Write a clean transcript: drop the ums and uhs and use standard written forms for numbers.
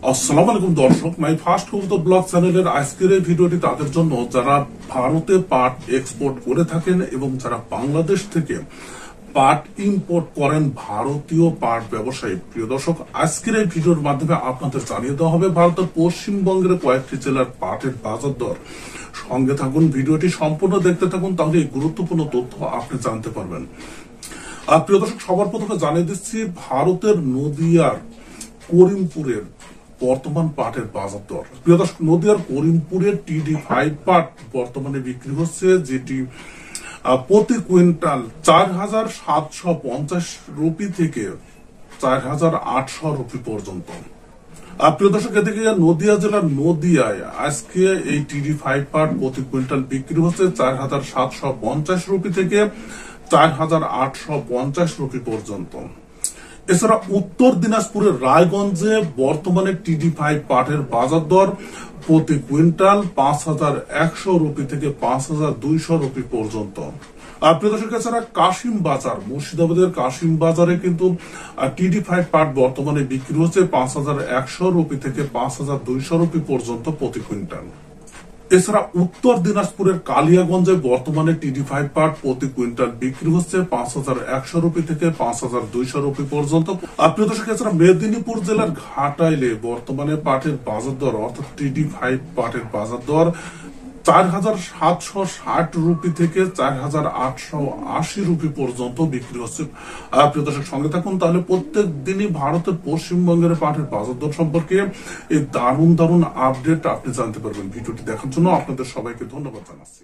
আসসালামু আলাইকুম দর্শক, my first home the blog চ্যানেলের আজকের এই ভিডিওটি তাদের জন্য যারা ভারতে পাট এক্সপোর্ট করে থাকেন এবং যারা বাংলাদেশ থেকে পাট ইম্পোর্ট করেন ভারতীয় পাট ব্যবসায়ী। প্রিয় দর্শক, আজকের এই ভিডিওর মাধ্যমে আপনাদের জানিয়ে দেওয়া হবে ভারতের পশ্চিমবঙ্গের কয়েকটি জেলার পাটের বাজার দর। সঙ্গে থাকুন, ভিডিওটি সম্পূর্ণ দেখতে থাকুন, তাহলে এই গুরুত্বপূর্ণ তথ্য আপনি জানতে পারবেন। আর প্রিয় দর্শক, সবার প্রথমে জানিয়ে দিচ্ছি ভারতের নদিয়ার করিমপুরের বর্তমান পাটের বাজার দর। প্রিয় দর্শক, নদিয়ার করিমপুরের TD5 পাট বর্তমানে বিক্রি হচ্ছে, যেটি প্রতি কুইন্টাল 4,750 রুপি থেকে 4,800 রুপি পর্যন্ত। প্রিয় দর্শক, এদিকে নদিয়া জেলার নদিয়ায় আজকে এই TD5 পাট প্রতি কুইন্টাল বিক্রি হচ্ছে 4,750 রুপি থেকে 4,850 রুপি পর্যন্ত। এছাড়া উত্তর দিনাজপুরের রায়গঞ্জে বর্তমানে TD5 পাটের বাজার দর প্রতি কুইন্টাল 5,100 রুপি থেকে 5,200 রুপি পর্যন্ত। প্রিয় দর্শক, এছাড়া কাশিম বাজার, মুর্শিদাবাদের কাশিম বাজারে কিন্তু TD5 পাট বর্তমানে বিক্রি হচ্ছে 5,100 রুপি থেকে 5,200 রুপি পর্যন্ত প্রতি কুইন্টাল। এছাড়া উত্তর দিনাজপুরের কালিয়াগঞ্জে বর্তমানে TD5 পাট প্রতি কুইন্টাল বিক্রি হচ্ছে 5,100 রুপি থেকে 5,200 রুপি পর্যন্ত। প্রিয় দর্শক, এছাড়া মেদিনীপুর জেলার ঘাটাইলে বর্তমানে পাটের বাজার দর অর্থাৎ TD5 পাটের বাজার দর 4,760 রুপি থেকে 4,880 রুপি পর্যন্ত বিক্রি হচ্ছে। প্রিয় দর্শক, সঙ্গে থাকুন, তাহলে প্রত্যেক দিনই ভারতের পশ্চিমবঙ্গের পাটের বাজার দর সম্পর্কে এই দারুণ আপডেট আপনি জানতে পারবেন। ভিডিওটি দেখার জন্য আপনাদের সবাইকে ধন্যবাদ জানাচ্ছি।